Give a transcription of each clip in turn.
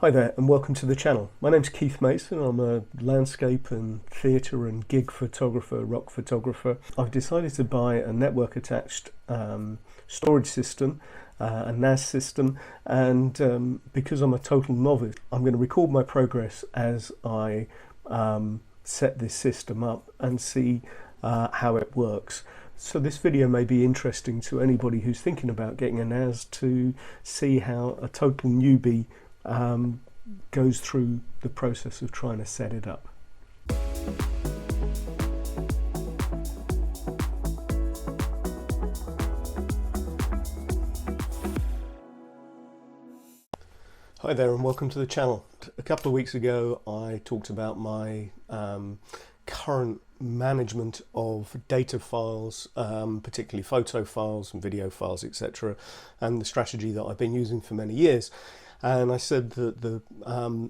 Hi there and welcome to the channel. My name's Keith Mason. I'm a landscape and theatre and gig photographer, rock photographer. I've decided to buy a network attached storage system, a NAS system, and because I'm a total novice, I'm going to record my progress as I set this system up and see how it works. So this video may be interesting to anybody who's thinking about getting a NAS to see how a total newbie goes through the process of trying to set it up. Hi there and welcome to the channel. A couple of weeks ago I talked about my current management of data files, particularly photo files and video files, etc., and the strategy that I've been using for many years. And I said that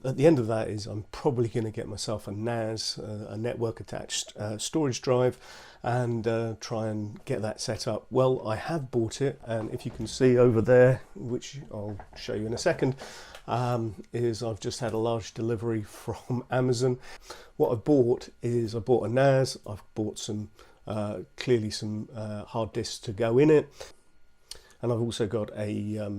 at the end of that is I'm probably going to get myself a NAS, a network attached storage drive, and try and get that set up. Well, I have bought it, and if you can see over there, which I'll show you in a second, is I've just had a large delivery from Amazon. What I've bought is I bought a NAS, I've bought some clearly some hard disks to go in it, and I've also got a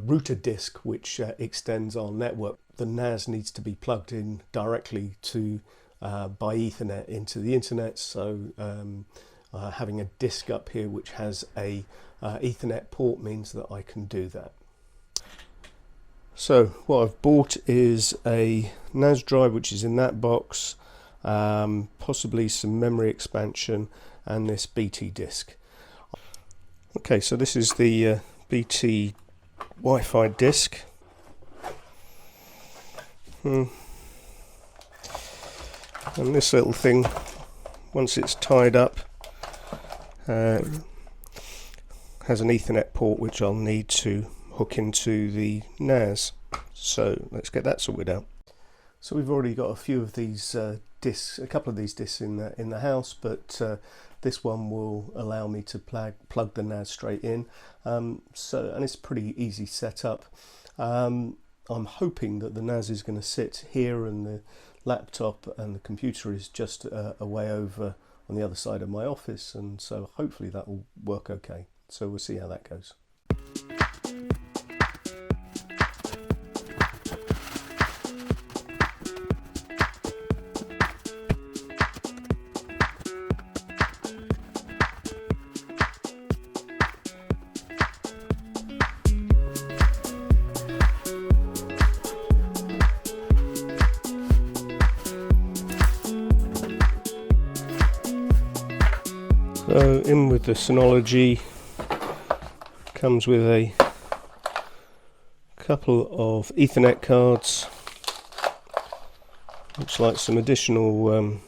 router disk which extends our network. The NAS needs to be plugged in directly to by Ethernet into the internet, so having a disk up here which has a Ethernet port means that I can do that. So what I've bought is a NAS drive which is in that box, possibly some memory expansion, and this BT disk. Okay, so this is the BT Wi-Fi disk. And this little thing, once it's tied up, has an Ethernet port which I'll need to hook into the NAS. So let's get that sorted out. So we've already got a few of these disks, a couple of these disks in the house, but this one will allow me to plug the NAS straight in. And it's pretty easy setup. I'm hoping that the NAS is going to sit here and the laptop and the computer is just a way over on the other side of my office, and so hopefully that will work okay. So we'll see how that goes. So in with the Synology, comes with a couple of Ethernet cards. Looks like some additional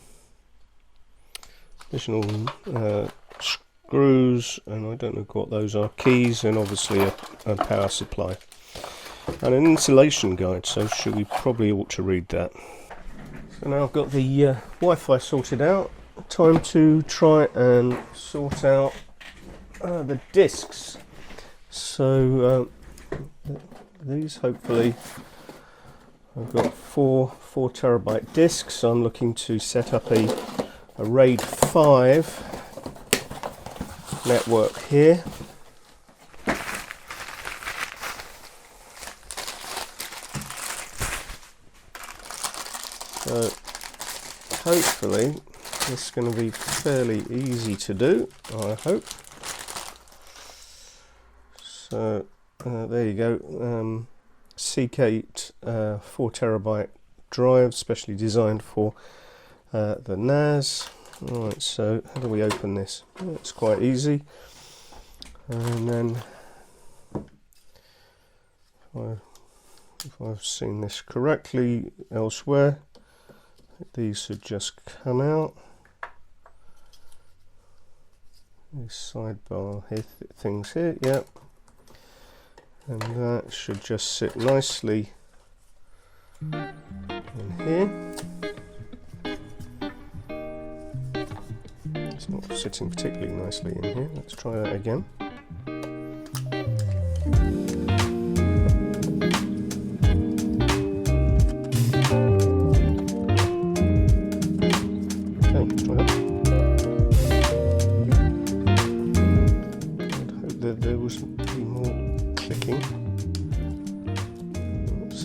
screws, and I don't know what those are, keys, and obviously a power supply. And an installation guide, so we probably ought to read that. So now I've got the Wi-Fi sorted out. Time to try and sort out the disks. So these, hopefully, I've got four terabyte disks. I'm looking to set up a RAID 5 network here. So hopefully this is going to be fairly easy to do, I hope. So there you go, Seagate 4 terabyte drive, specially designed for the NAS. Alright, so how do we open this? It's quite easy. And then, if I've seen this correctly elsewhere, these should just come out. These sidebar things here, yep. And that should just sit nicely in here. It's not sitting particularly nicely in here. Let's try that again.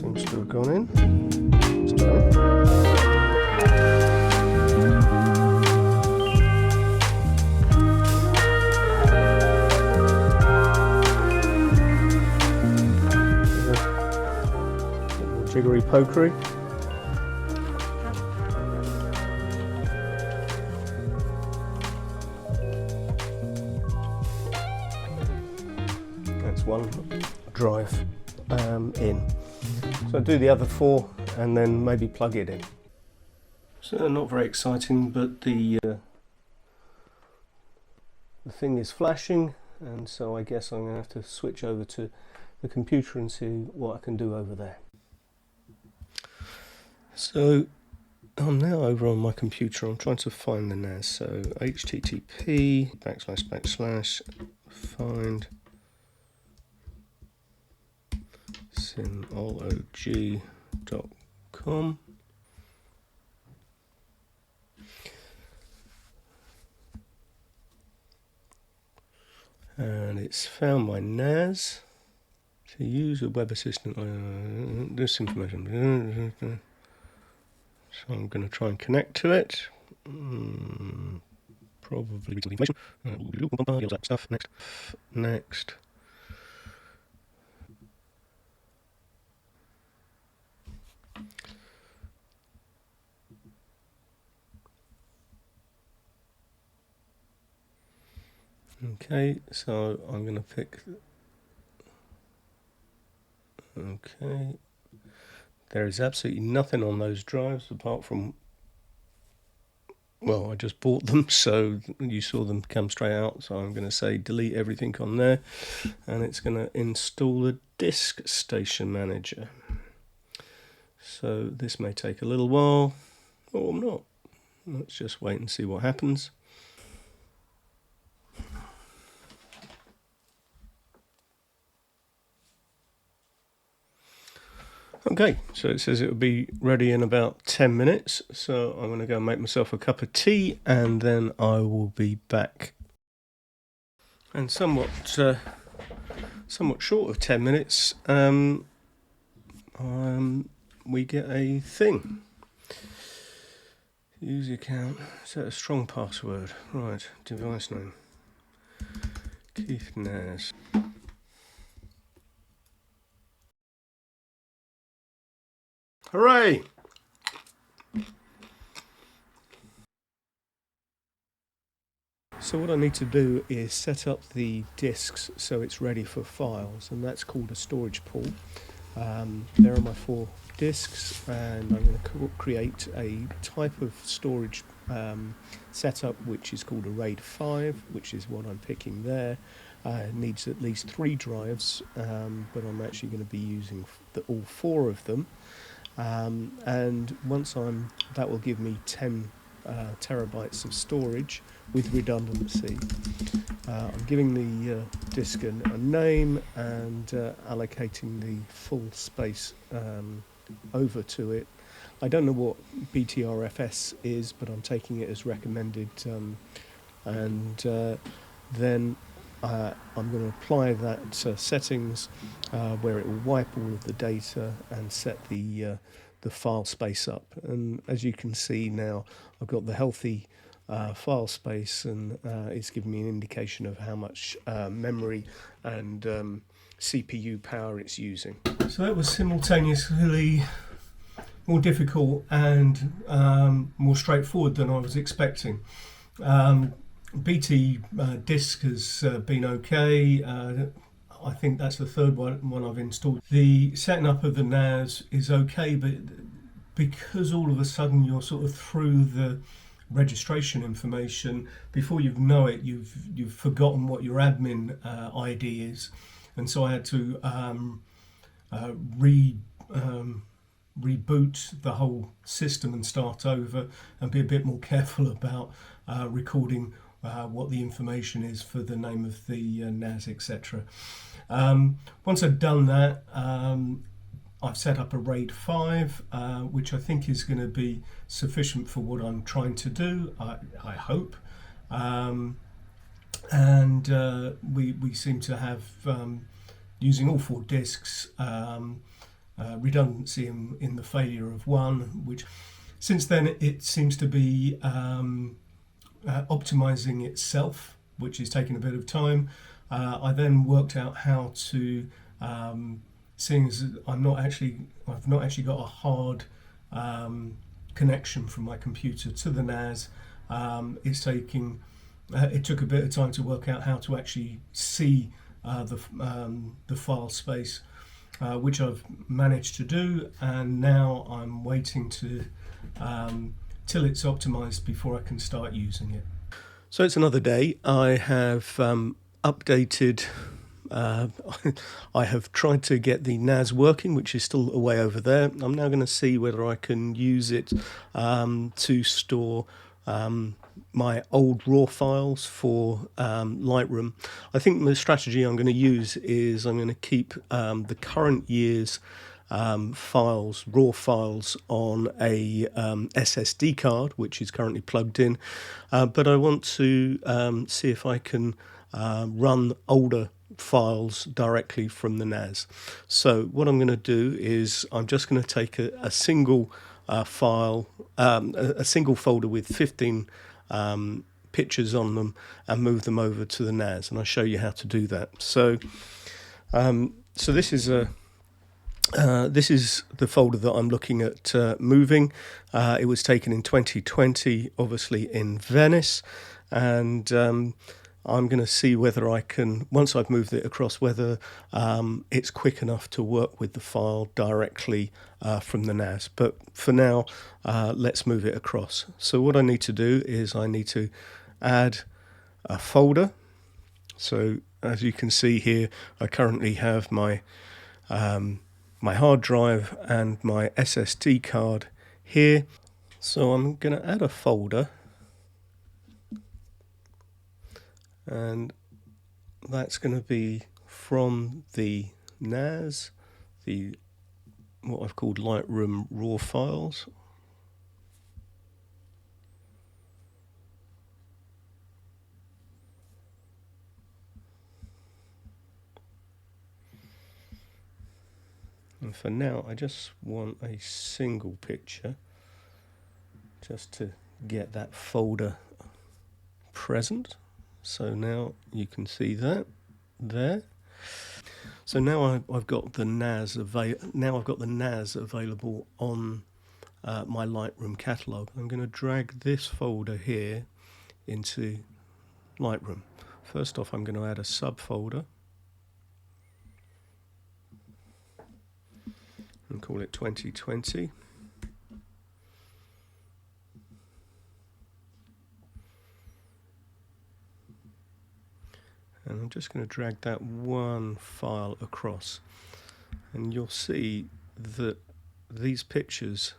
seems to have gone in. Let's try it. A bit more jiggery pokery. That's one drive in. So I'll do the other 4 and then maybe plug it in. So not very exciting, but the thing is flashing, and so I guess I'm going to have to switch over to the computer and see what I can do over there. So I'm now over on my computer. I'm trying to find the NAS. So http // find synology.com. And it's found my NAS. To use a web assistant, this information. So I'm going to try and connect to it. Probably information. Stuff. Next. Okay, so I'm going to pick. Okay, there is absolutely nothing on those drives apart from, well, I just bought them, so you saw them come straight out. So I'm going to say delete everything on there, and it's going to install a disk station manager. So this may take a little while, or not. Let's just wait and see what happens. Okay, so it says it will be ready in about 10 minutes, so I'm going to go and make myself a cup of tea and then I will be back. And somewhat short of 10 minutes, we get a thing. User account, set a strong password. Right, device name. Keith NAS. Hooray! So what I need to do is set up the disks so it's ready for files, and that's called a storage pool. There are my 4 disks, and I'm going to create a type of storage setup which is called a RAID 5, which is what I'm picking there. It needs at least 3 drives, but I'm actually going to be using all 4 of them. And once that will give me 10 terabytes of storage with redundancy. I'm giving the disk a name and allocating the full space over to it. I don't know what BTRFS is, but I'm taking it as recommended, and then I'm going to apply that settings where it will wipe all of the data and set the file space up. And as you can see now, I've got the healthy file space, and it's giving me an indication of how much memory and CPU power it's using. So that was simultaneously more difficult and more straightforward than I was expecting. BT disk has been okay. I think that's the 3rd one I've installed. The setting up of the NAS is okay, but because all of a sudden you're sort of through the registration information, before you know it, you've forgotten what your admin ID is, and so I had to reboot the whole system and start over and be a bit more careful about recording what the information is for the name of the NAS, etc. Once I've done that, I've set up a RAID 5, which I think is going to be sufficient for what I'm trying to do, I hope. And we seem to have, using all 4 disks, redundancy in the failure of one, which since then it seems to be optimizing itself, which is taking a bit of time. I then worked out how to, seeing as I've not actually got a hard connection from my computer to the NAS. It took a bit of time to work out how to actually see the file space, which I've managed to do, and now I'm waiting to till it's optimized before I can start using it. So it's another day. I have updated. I have tried to get the NAS working, which is still away over there. I'm now going to see whether I can use it to store my old raw files for Lightroom. I think the strategy I'm going to use is I'm going to keep the current year's files, raw files, on a SSD card, which is currently plugged in, but I want to see if I can run older files directly from the NAS. So what I'm going to do is I'm just going to take a single file, a single folder with 15 pictures on them, and move them over to the NAS, and I'll show you how to do that. So this is the folder that I'm looking at moving. It was taken in 2020, obviously in Venice, and I'm going to see whether I can, once I've moved it across, whether it's quick enough to work with the file directly from the NAS. But for now, let's move it across. So what I need to do is I need to add a folder. So as you can see here, I currently have my my hard drive and my SSD card here. So I'm going to add a folder, and that's going to be from the NAS, what I've called Lightroom raw files. And for now, I just want a single picture, just to get that folder present. So now you can see that there. So now I've got the NAS available on my Lightroom catalogue. I'm going to drag this folder here into Lightroom. First off, I'm going to add a subfolder and call it 2020. And I'm just going to drag that one file across, and you'll see that these pictures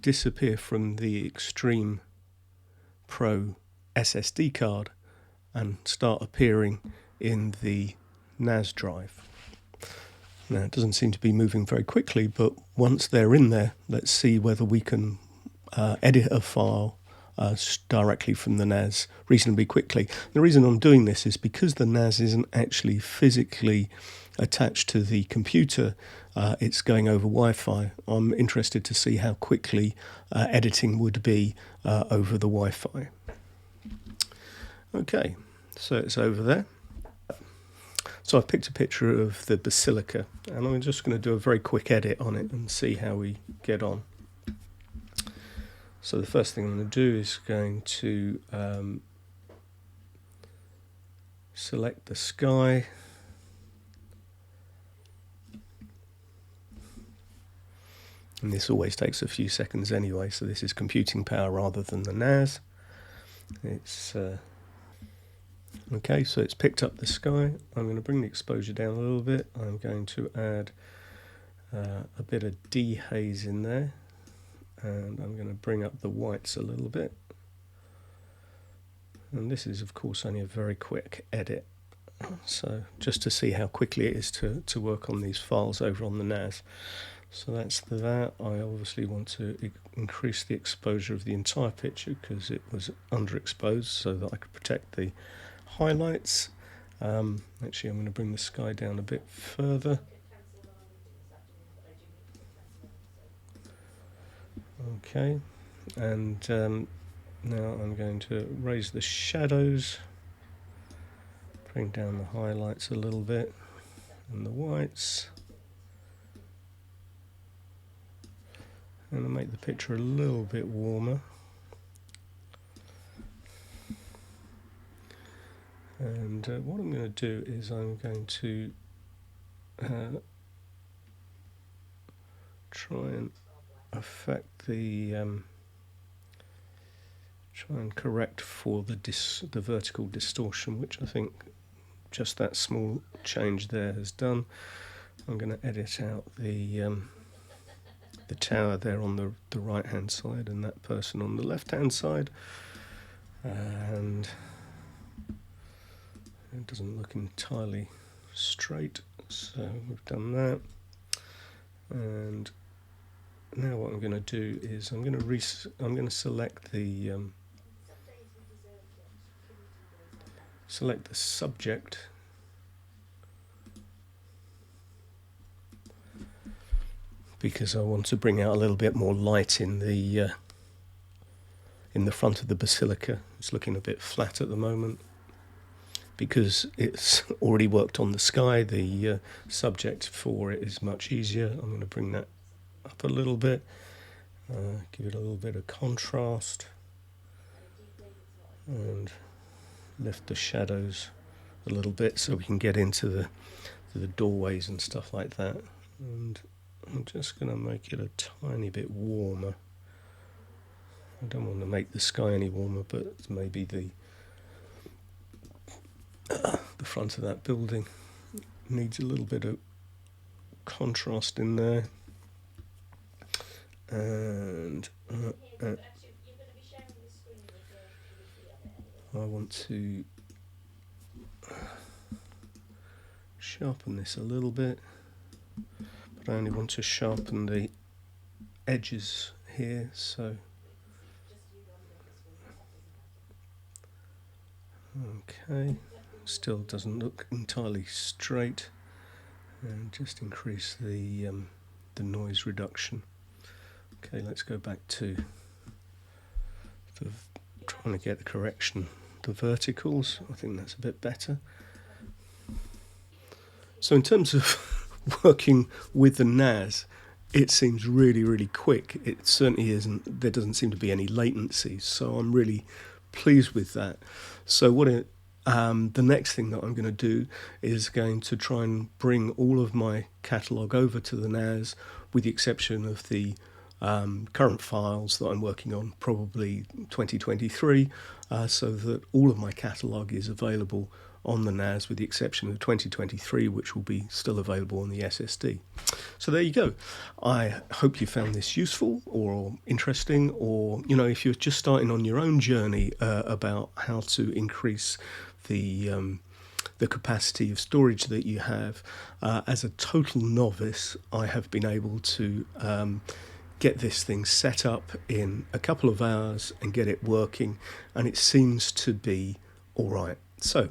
disappear from the Extreme Pro SSD card and start appearing in the NAS drive. Now, it doesn't seem to be moving very quickly, but once they're in there, let's see whether we can edit a file directly from the NAS reasonably quickly. The reason I'm doing this is because the NAS isn't actually physically attached to the computer, it's going over Wi-Fi. I'm interested to see how quickly editing would be over the Wi-Fi. Okay, so it's over there. So I've picked a picture of the Basilica, and I'm just going to do a very quick edit on it and see how we get on. So the first thing I'm going to do is going to select the sky, and this always takes a few seconds anyway, so this is computing power rather than the NAS. It's okay, so it's picked up the sky. I'm going to bring the exposure down a little bit. I'm going to add a bit of dehaze in there, and I'm going to bring up the whites a little bit. And this is of course only a very quick edit, so just to see how quickly it is to work on these files over on the NAS. So that's that. I obviously want to increase the exposure of the entire picture because it was underexposed, so that I could protect the highlights. Actually, I'm going to bring the sky down a bit further. Okay, and now I'm going to raise the shadows, bring down the highlights a little bit and the whites, and I'll make the picture a little bit warmer. And what I'm going to do is I'm going to try and affect the try and correct for the vertical distortion, which I think just that small change there has done. I'm going to edit out the tower there on the right hand side and that person on the left hand side, and it doesn't look entirely straight, so we've done that. And now what I'm going to do is I'm going to select the subject, because I want to bring out a little bit more light in the front of the basilica. It's looking a bit flat at the moment because it's already worked on the sky. The subject for it is much easier. I'm going to bring that up a little bit, give it a little bit of contrast, and lift the shadows a little bit so we can get into the doorways and stuff like that. And I'm just going to make it a tiny bit warmer. I don't want to make the sky any warmer, but maybe the front of that building needs a little bit of contrast in there. And I want to sharpen this a little bit, but I only want to sharpen the edges here, so okay, still doesn't look entirely straight, and just increase the noise reduction. Okay, let's go back to trying to get the correction, the verticals. I think that's a bit better. So in terms of working with the NAS, it seems really, really quick. It certainly isn't. There doesn't seem to be any latency, so I'm really pleased with that. So the next thing that I'm going to do is going to try and bring all of my catalogue over to the NAS, with the exception of the current files that I'm working on, probably 2023, so that all of my catalogue is available on the NAS, with the exception of 2023, which will be still available on the SSD. So there you go. I hope you found this useful or interesting, or if you're just starting on your own journey about how to increase the capacity of storage that you have. As a total novice, I have been able to get this thing set up in a couple of hours and get it working, and it seems to be all right. So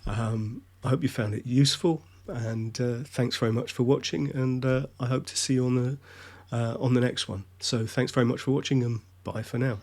I hope you found it useful, and thanks very much for watching, and I hope to see you on the next one. So thanks very much for watching, and bye for now.